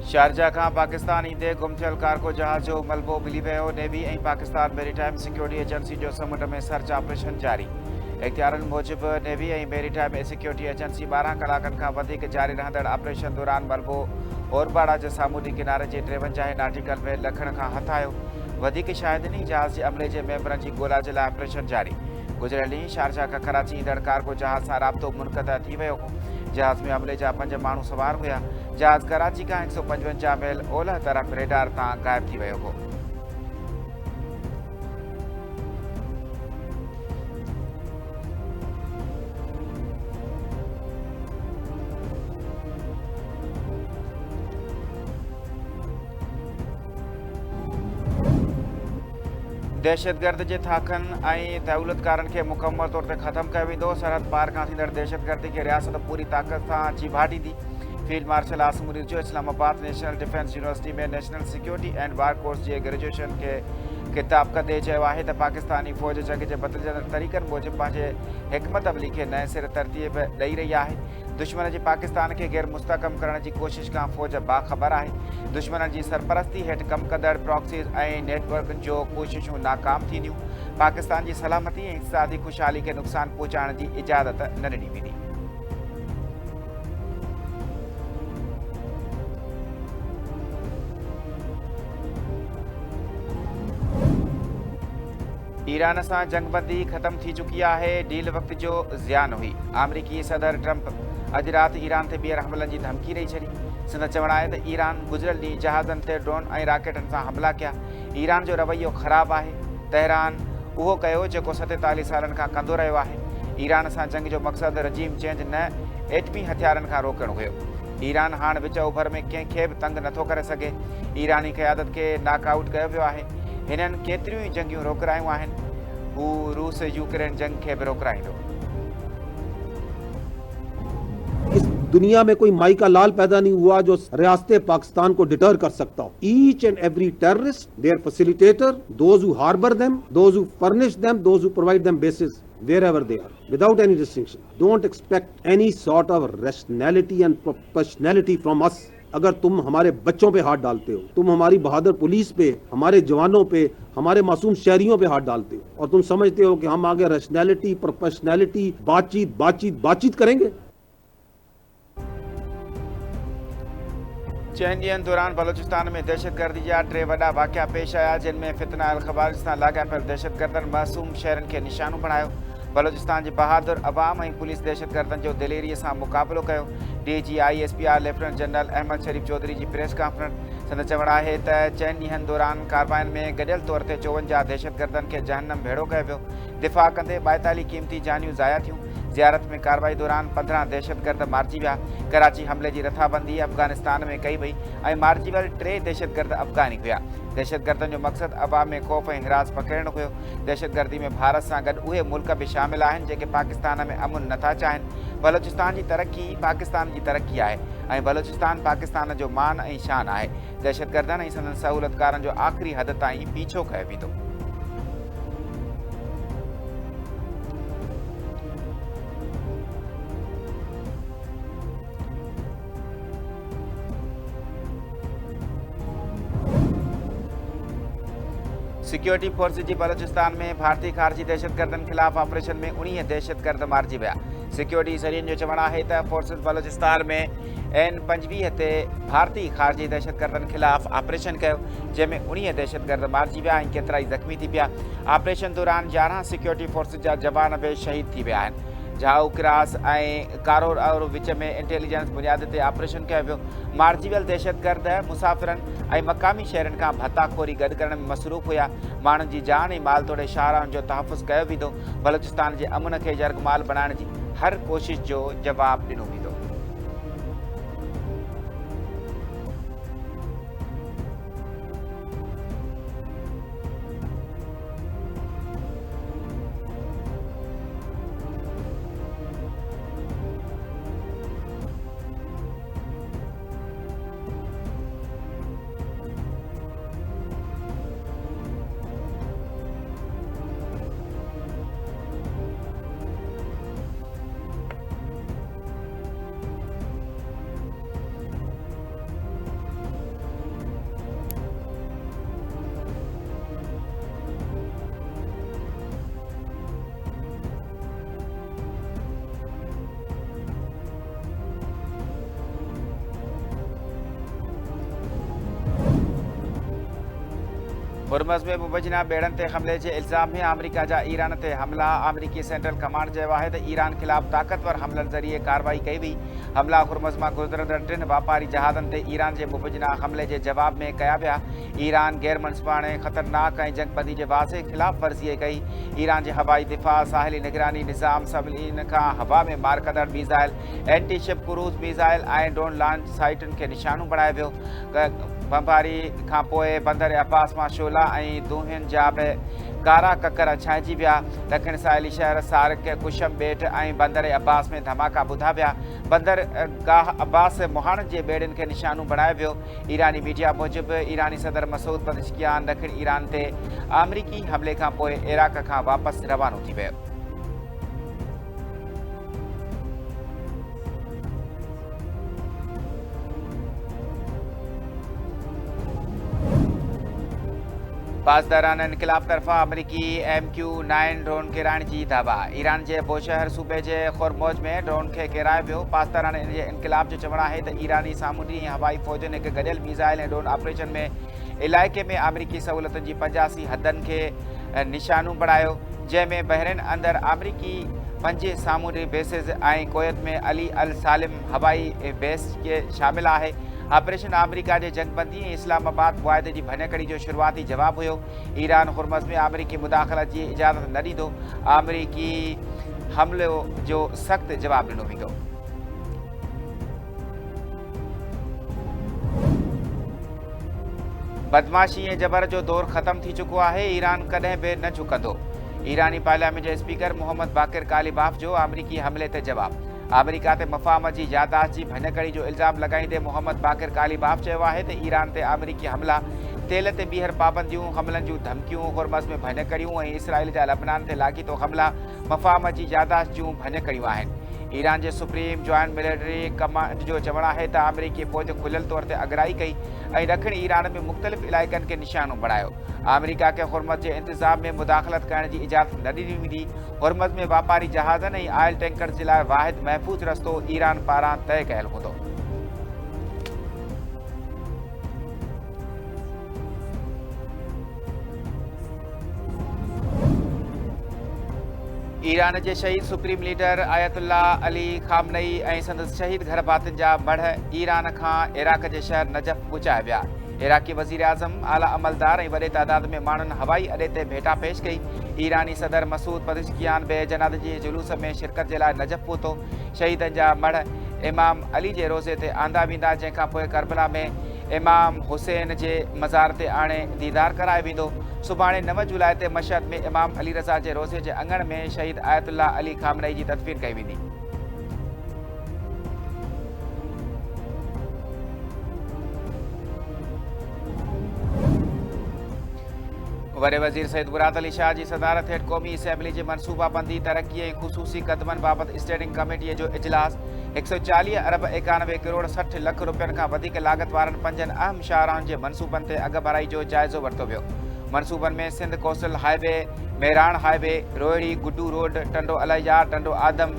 Sharjah खां पाकिस्तान ईंदे गुम थियल कार्गो जहाज जो मलबो मिली वियो। नेवी ऐं पाकिस्तान मेरीटाइम सिक्योरिटी एजेंसी जो समुंड में सर्च ऑपरेशन जारी। इख़्तियारनि मूजिबि नेवी ऐं मेरीटाइम सिक्योरिटी एजेंसी 12 कलाकनि खां वधीक जारी रहंदड़ ऑपरेशन दौरान मलबो ओरबाड़ा जे सामूंडी किनारे जे 53 नाटिकल में लखण खां हथायो। वधीक शाहिदनि जहाज जे अमले जे मेंबरनि जी ॻोल्हा जे लाइ ऑपरेशन जारी। गुज़िरियल ॾींहुं शारजा खां कराची ईंदड़ कार्गो जहाज सां राब्तो मुनक़ता थी वियो हो। जहाज में अमले जा 5 माण्हू सवार हुआ। जहाज कराची खां 155 मील ओलह तरफ़ रेडार तां गायब थी वियो हो। दहशतगर्द जे थाकनि ऐं दहूलतकारनि खे मुकमल तौर ते ख़त्म कयो वेंदो। सरहद पार खां थींदड़ दहशतगर्दी खे रियासत पूरी ताक़त सां चिभाटींदी। फील्ड मार्शल आसिम मुनीर जो इस्लामाबाद नेशनल डिफेंस यूनिवर्सिटी में national security and war course J graduation खे ख़िताब कंदे चयो आहे त पाकिस्तानी फ़ौज जंग जे बदिलजंदड़ तरीक़नि मूजिबि पंहिंजे हिकमत अमली खे नए सिरे तरतीब ॾेई रही आहे। दुश्मन जे पाकिस्तान खे गैर मुस्तहकम करण जी कोशिश खां फ़ौज बाख़बर आहे। दुश्मन जी सरपरस्ती हेठि कमु कंदड़ प्रॉक्सीज़ ऐं नेटवर्कनि जो कोशिशूं नाकाम थींदियूं। पाकिस्तान जी सलामती ऐं इक़्तिसादी खुशहाली खे नुक़सानु पहुचाइण जी इजाज़त न ॾिनी वेंदी। ईरान सां जंगबंदी ख़त्म थी चुकी आहे। डील वक़्त जो ज़ियान हुई। अमरीकी सदर ट्रंप अॼु राति ईरान ते ॿीहर हमलनि जी धमकी ॾेई छॾी। संदसि चवणु आहे त ईरान गुज़िरियल ॾींहुं जहाज़नि ते ड्रोन ऐं रॉकेटनि सां हमला कया। ईरान जो रवैयो ख़राबु आहे। तहरान उहो कयो जेको 47 सालनि खां कंदो रहियो आहे। ईरान सां जंग जो मक़सदु रजीम चेंज न एटमी हथियारनि खां रोकणु हुयो। ईरान हाणे विच ओभर में कंहिंखे बि तंग नथो करे सघे। ईरानी क़यादत खे नॉकआउट कयो वियो आहे। हिननि केतिरियूं ई जंगियूं रोकरायूं आहिनि। हू रूस यूक्रेन जंग खे बि रोकराईंदो। इस दुनिया में कोई माई का लाल पैदा नहीं हुआ जो रियासत पाकिस्तान को डिटर कर सकता हो। Each and every terrorist, their facilitator, those who harbour them, those who furnish them, those who provide them bases wherever they are, without any distinction. Don't expect any sort of rationality and proportionality from us. अगर तुम हमारे बच्चों पे हाथ डालते हो, तुम हमारी बहादुर पुलिस पे, हमारे जवानों पे, हमारे मासूम शहरियों पे हाथ डालते हो और तुम समझते हो कि हम आगे रैशनैलिटी, प्रोपोर्शनैलिटी, बातचीत करेंगे। चइनि ॾींहनि दौरान बलोचिस्तान में दहशतगर्दी जा 3 वॾा वाक़िया पेश आया, जिन में फितना अल ख़वारिज सां लाॻापियल दहशतगर्दनि मासूम शहरनि खे निशानो बणायो। बलोचिस्तान जी बहादुर अवाम ऐं पुलिस दहशतगर्दनि जो दिलेरीअ सां मुक़ाबिलो कयो। DG ISPR lieutenant general Ahmed Sharif Chaudhry जी प्रेस कॉन्फ्रेंस। संदसि चवणु आहे त 4 ॾींहनि दौरान कार्रवाइनि में गॾियल तौर ते 54 दहशतगर्दनि खे जहन्नम भेड़ो कयो वियो। दिफ़ा कंदे 42 क़ीमती जानियूं ज़ाया थियूं। ज़ियारत में कार्रवाई दौरान 15 दहशतगर्द मारिजी विया। कराची हमले जी रथाबंदी अफ़गानिस्तान में कई वई ऐं मारिजी वियल 3 दहशतगर्द अफ़गानी हुआ। दहशतगर्दनि जो मक़सदु अवाम में ख़ौफ़ ऐं हिरास पकिड़णु हुयो। दहशतगर्दी में भारत सां गॾु उहे मुल्क बि शामिल आहिनि जेके पाकिस्तान में अमुन नथा चाहिनि। बलोचिस्तान जी तरक़ी पाकिस्तान जी तरक़ी आहे ऐं बलोचिस्तान पाकिस्तान जो मान ऐं शान आहे। दहशतगर्दनि ऐं संदनि सहूलियतकारनि जो आख़िरी हद ताईं पीछो कयो वेंदो। सिक्योरिटी फोर्स जी बलोचिस्तान में भारतीय ख़ारजी दहशतगर्दनि ख़िलाफ़ ऑपरेशन में 19 दहशतगर्द मारिजी विया। सिक्योरिटी ज़रियनि जो चवणु आहे त फोर्सिस बलोचिस्तान में N25 ते भारतीय ख़ारजी दहशतगर्दनि ख़िलाफ़ ऑपरेशन कयो, जंहिंमें 19 दहशतगर्द मारिजी विया ऐं केतिरा ई ज़ख़्मी थी पिया। ऑपरेशन दौरान 11 सिक्योरिटी फोर्सिस जा जवान बि शहीद थी विया आहिनि। जाऊ क्रास ऐं कारोर और विच में इंटेलिजेंस बुनियाद ते ऑपरेशन कयो वियो। मारिजी वियल दहशतगर्द मुसाफ़िरनि ऐं मक़ामी शहरनि खां भताखोरी गॾु करण में मसरूफ़ हुया। माण्हुनि जी जान ऐं माल तोड़े शाहराहनि जो तहफ़ुज़ कयो वेंदो। बलोचिस्तान जे अमन खे जर्गमाल बणाइण जी हर कोशिश जो जवाबु ॾिनो वेंदो। हुरमज़ में मुबजना बेड़नि ते हमले जे इल्ज़ाम में अमेरिका जा ईरान ते हमला। अमरीकी सेंट्रल कमांड चयो आहे त ईरान ख़िलाफ़ ताक़तवर हमलनि ज़रिए कार्रवाई कई वई। हमला हुरमज़ मां गुज़रंदड़ 3 वापारी जहाज़नि ते ईरान जे मुबजना हमले जे जवाब में कया विया। ईरान गैर मनसूबाणे ख़तरनाक ऐं जंगबंदी जे वाज़े ख़िलाफ़ वर्ज़ी कई। ईरान जे हवाई दिफ़ा, साहिली निगरानी निज़ाम, सभिनी खां हवा में मार कंदड़ missile, anti ship cruise missile ऐं ड्रोन लॉन्च साइटुनि खे निशानो बणायो वियो। बमबारी खां पोइ बंदर अब्बास मां शोला ऐं दूहियुनि जा बि कारा ककर छांइजी विया। ॾखिण साहिली शहर सारिक, कुशम ॿेट ऐं बंदर अब्बास में धमाका ॿुधा विया। बंदर गाह अब्बास मुहाणनि जे ॿेड़ियुनि खे निशानो बणायो वियो। ईरानी मीडिया मूजिबि ईरानी सदर मसूद पज़ेश्कियान ॾखिण ईरान ते अमरीकी हमले खां पोइ इराक खां वापसि रवानो थी वियो। पासदारान इनक़िलाब तरफ़ां अमरीकी MQ-9 ड्रोन किराइण जी दावा। ईरान जे बोशहर सूबे जे खुरमोज में ड्रोन खे किरायो वियो। पासदारान इनक़िलाब जो चवणु आहे त ईरानी सामूंडी ऐं हवाई फ़ौजनि हिकु गॾियल मीज़ाइल ऐं ड्रोन ऑपरेशन में इलाइक़े में अमरीकी सहूलियतुनि जी 85 हदनि खे निशानो बणायो, जंहिंमें बहरीन अंदरि अमरीकी 5 सामूंडी बेसिस ऐं कुवैत में अली अल सालिम हवाई बेस के शामिल आहे। ऑपरेशन अमरीका जे जंगबंदी ऐं इस्लामाबाद मुआहदे जी भञकड़ी जो शुरूआती जवाबु हुयो। ईरान हुरमज़ में अमरीकी मुदाख़लत जी इजाज़त न ॾींदो। अमरीकी हमले जो सख़्तु जवाबु ॾिनो वेंदो। बदमाशी ऐं जबर जो दौर ख़त्म थी चुको आहे। ईरान कॾहिं बि न झुकंदो। ईरानी पार्लियामेंट जे स्पीकर मोहम्मद बाक़िर कालिबाफ जो अमरीकी हमले ते जवाबु। अमरीका ते मफ़ाहम जी यादाश्त जी भञकड़ी जो इल्ज़ाम लॻाईंदे मोहम्मद बाक़िर कालिबाफ चयो आहे त ईरान ते अमरीकी हमला, तेल ते ॿीहर पाबंदियूं, हमलनि जूं धमकियूं, हुरमज़ में भञकड़ियूं ऐं इसराइल जा लबनान ते लाॻीतो हमला मफ़ाहम जी यादाश्त जूं भञकड़ियूं आहिनि। ईरान जे सुप्रीम जॉइंट मिलिट्री कमांड जो चवणु आहे त अमरीकी फ़ौज खुलियल तौर ते अगराई कई ऐं ॾखिण ईरान में मुख़्तलिफ़ इलाइक़नि खे निशानो बणायो। अमरीका खे हुरमज़ जे इंतिज़ाम में मुदाख़लत करण जी इजाज़त न ॾिनी वेंदी। हुरमज़ में वापारी जहाज़नि ऐं आयल टैंकर जे लाइ वाहिद महफ़ूज़ रस्तो ईरान पारां तइ कयल हूंदो। ईरान जे शहीद सुप्रीम लीडर आयतुल्ला अली खामनई ऐं संदसि शहीद घर भातियुनि जा मढ़ ईरान खां इराक जे शहर नजफ़ पहुचाया विया। इराक़ी वज़ीर आज़म, आला अमलदार ऐं वॾे तादाद में माण्हुनि हवाई अॾे ते भेटा पेश कई। ईरानी सदर मसूद पज़ेश्कियान बि जनाज़े जे जुलूस में शिरकत जे लाइ नजफ़ पहुतो। शहीदनि जा मढ़ इमाम अली जे रोज़े ते आंदा वेंदा, जंहिंखां पोइ करबला में इमाम हुसैन जे मज़ार ते आणे दीदार करायो वेंदो। सुभाणे 9 जुलाई ते मशहद में इमाम अली रज़ा जे रोज़े जे अंगण में शहीद आयतुल्ला अली खामनई जी तदफ़ीन कई वेंदी। वॾे वज़ीर सईद मुराद अली शाह जी सदारत हेठि क़ौमी असेंबली जे मनसूबाबंदी, तरक़ी ऐं ख़ुसूसी क़दमनि बाबति स्टेंडिंग कमेटीअ जो इजलास। 140 अरब 91 करोड़ 60 लख रुपयनि खां वधीक लाॻत वारनि 5 अहम शाहराहनि जे मनसूबनि ते अघ भराई जो जाइज़ो वरितो वियो। मनसूबनि में Sindh coastal highway, Mehran highway, Rohri Guddu road, Tando Allahyar, Tando Adam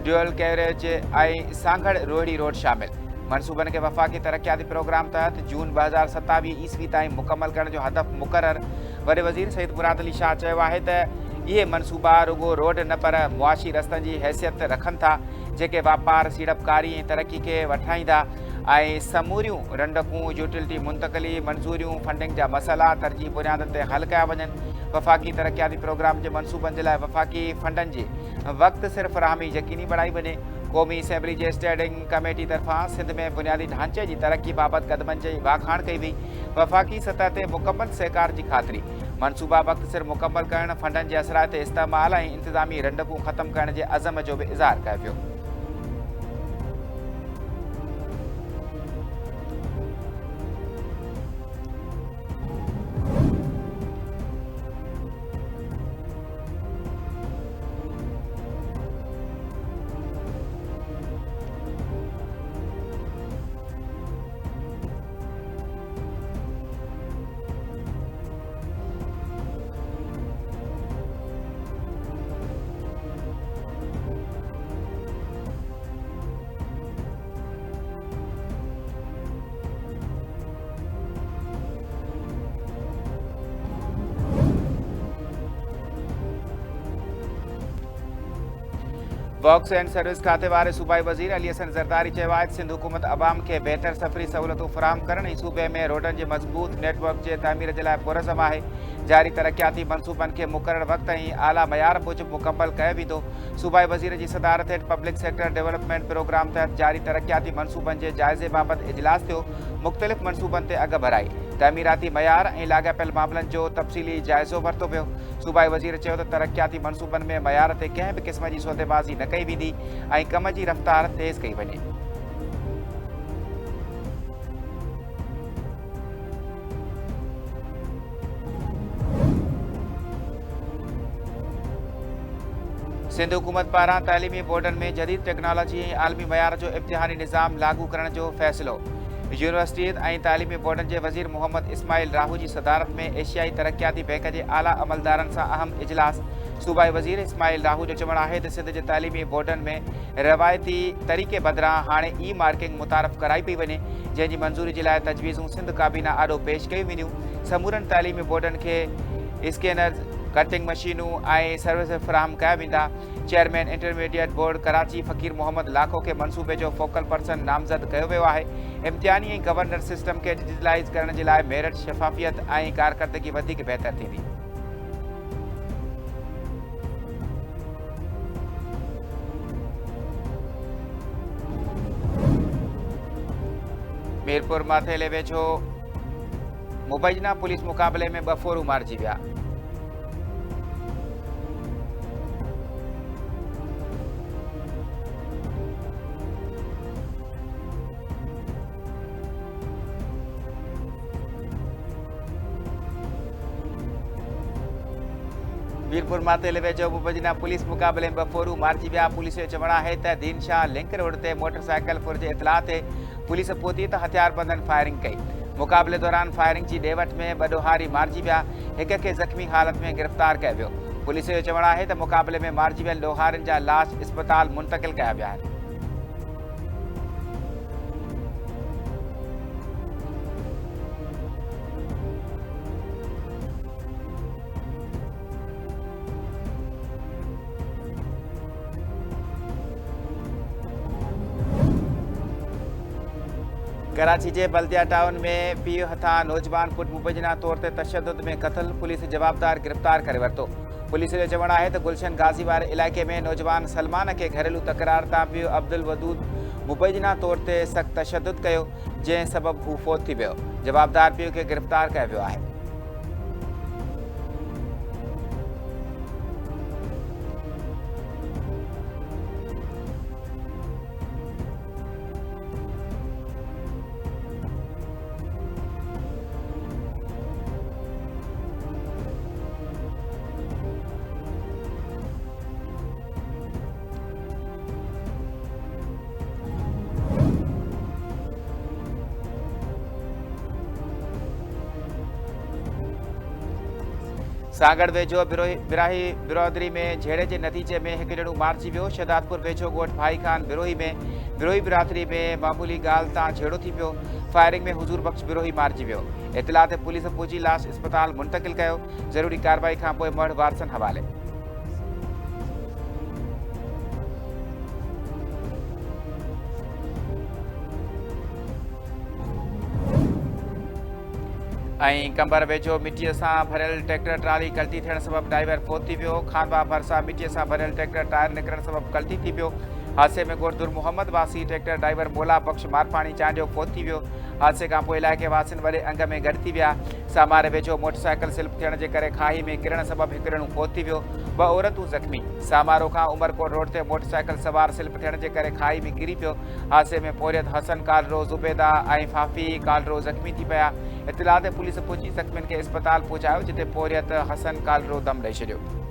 dual carriageway ऐं सांगड़ रोहिड़ी रोड शामिल। मनसूबनि खे वफ़ाक़ी तरक़ियाती प्रोग्राम तहत जून 2027 ईस्वी ताईं मुकमल करण जो हदफ़ मुक़रर। वॾे वज़ीर सईद मुराद अली शाह चयो आहे त इहे मनसूबा रुगो रोड न पर मुआशी रस्तनि जी हैसियत रखनि था, जेके वापार, सीड़पकारी ऐं तरक़ी खे वठाईंदा ऐं समूरियूं रंडकूं, यूटिलिटी मुंतक़िली, मंज़ूरियूं, फंडिंग जा मसइला तरजीह बुनियादनि ते हल कया वञनि। वफ़ाक़ी तरक़ियाती प्रोग्राम जे मनसूबनि जे लाइ वफ़ाक़ी फंडनि जी वक़्ति सिर फ़राहमी यकीनी बणाई वञे। क़ौमी असेंबली जे स्टेंडिंग कमेटी तरफ़ां सिंध में बुनियादी ढांचे जी तरक़ी बाबति क़दमनि जी वाखाण कई वई। वफ़ाक़ी सतह ते मुकमल सहकार जी ख़ातिरी, मनसूबा वक़्ति सिर मुकमल करणु, फंडनि जे असराइते इस्तेमाल ऐं इंतिज़ामी रंडकूं ख़तमु करण जे अज़म जो बि इज़हार कयो वियो। वॉक्स एंड सर्विस खाते वारे सूबाई वज़ीर अली हसन ज़रदारी चयो आहे त सिंध हुकूमत अवाम खे बहितर सफ़री सहूलियतूं फ़राहम करण ऐं सूबे में रोडनि जे मज़बूत नेटवर्क जे तामीर जे लाइ पुरज़म आहे। जारी तरक़ियाती मनसूबनि खे मुक़रर वक़्त ऐं आला मयार मूजिबि मुकमल कयो वेंदो। सूबाई वज़ीर जी सदारत हेठि पब्लिक सेक्टर डेवलपमेंट प्रोग्राम तहत जारी तरक़ियाती मनसूबनि जे जाइज़े बाबति इजलास थियो। मुख़्तलिफ़ मनसूबनि ते अघ भराई, तामीराती मयार ऐं लाॻापियल मामलनि जो तफ़सीली जाइज़ो वरितो पियो। सूबाई वज़ीर चयो त तरक़ियाती मनसूबनि में मयार ते कंहिं बि क़िस्म जी सौदेबाज़ी न कई वेंदी ऐं कम जी रफ़्तार तेज़ कई वञे। सिंध हुकूमत पारां तालीमी बोर्डनि में जदीद टेक्नोलॉजी ऐं आलमी मयार जो इम्तिहानी निज़ाम लागू करण जो फ़ैसिलो। यूनिवर्सिटीज़ ऐं तालीमी बोर्डनि जे वज़ीर मोहम्मद इस्माइल राहू जी सदारत में एशियाई तरक़ियाती बैंक जे आला अमलदारनि सां अहम इजलास। सूबाई वज़ीर इस्माइल राहू जो चवणु आहे त सिंध जे तालीमी बोर्डनि में रवायती तरीक़े बदिरां हाणे ई मार्किंग मुतारफ़ कराई पई वञे, जंहिंजी मंज़ूरी जे लाइ तजवीज़ूं सिंध काबीना आॾो पेश कयूं वेंदियूं। समूरनि तालीमी बोर्डनि खे स्कैनर्स, कटिंग मशीनूं ऐं सर्विस फ़राहम कया वेंदा। चेयरमैन इंटरमीडिएट बोर्ड कराची फ़कीर मोहम्मद लाखो खे मनसूबे जो फोकल पर्सन नामज़द कयो वियो आहे। इम्तिहानी ऐं गवर्नर सिस्टम खे डिजिटलाइज़ करण जे लाइ मेरिट, शफ़ाफ़ियत ऐं कारकर्दगी वधीक बहितर थींदी। मीरपुर माथेले वेझो मुबैजना पुलिस मुक़ाबले में 2 फोरू मारिजी विया। मीरपुर माथेले वेझो मुबैजना पुलिस मुक़ाबले में 2 फोरू मारिजी विया। पुलिस जो चवणु आहे त दीनशाह लिंक रोड ते मोटरसाइकिल फुर जे इतलाह ते पुलिस पहुती त हथियारबंदनि फायरिंग कई। मुक़ाबले दौरान फायरिंग जी ॾेवट में 2 ॾोहारी मारिजी विया। हिक खे ज़ख़्मी हालत में गिरफ़्तार कयो वियो। पुलिस जो चवणु आहे त मुक़ाबले में मारिजी वियल ॾोहारियुनि जा लाश इस्पताल मुंतक़िल कया विया आहिनि। कराची के बल्दिया टाउन में पीउ हथां नौजवान पुट मुबैजना तौर ते तशद्दुद में क़त्ल, पुलिस जवाबदार गिरफ़्तार करे वरितो। पुलिस जो चवणु आहे त गुलशन गाज़ी वारे इलाइक़े में नौजवान सलमान के घरेलू तकरार तां पीउ अब्दुल वदूद मुबैजना तौर ते सख़्त तशद्दुद कयो, जंहिं सबबु हू फ़ौत थी वियो। जवाबदार पीउ खे गिरफ़्तार कयो वियो आहे। सागड़ वेझो बिराही बिरादरी में झेड़े के नतीजे में एक ॼणो मारिजी वियो। शहदादपुर वेझो ॻोठ भाई खान बिरोही बिरादरी में मामूली ॻाल्हि तां झेड़ो थी पियो। फायरिंग में हुजूर बख्श बिरोही मारिजी वियो। इतलाह ते पुलिस पहुची लाश इस्पताल मुंतक़िल कयो। ज़रूरी कार्रवाई खां पोइ मढ़ वारसनि हवाले। कंबर वेझो मिट्टीअ सां भरियल ट्रैक्टर ट्राली कल्टी थियण सबबि ड्राइवर फ़ौत थी वियो। खानवा भरिसां मिट्टीअ सां भरियल ट्रैक्टर टायर निकिरण सबबि कल्टी थी पियो। हादसे में ॻोठ मोहम्मद वासी ट्रैक्टर ड्राइवर मोला बख्श मारपाणी चांडियो फ़ौत थी वियो। हादसे खां पोइ इलाइक़े वासियुनि वॾे अंग में गॾु थी विया। सामारे वेझो मोटरसाइकिल स्लिप थियण जे करे खाई में किरण सबबि हिकु ॼणो फ़ौत थी वियो। 2 औरतूं ज़ख़्मी। सामारो खां उमरकोट रोड ते मोटरसाइकिल सवार स्लिप थियण जे करे खाई में किरी पियो। हादसे में पोरियत हसन कालरो, ज़ुबैदा ऐं फाफी कालरो ज़ख़्मी थी पिया। इतलाह ते पुलिस पहुची ज़ख़्मियुनि खे इस्पताल पहुचायो, जिते पोरियत हसन कालरो दम ॾेई छॾियो।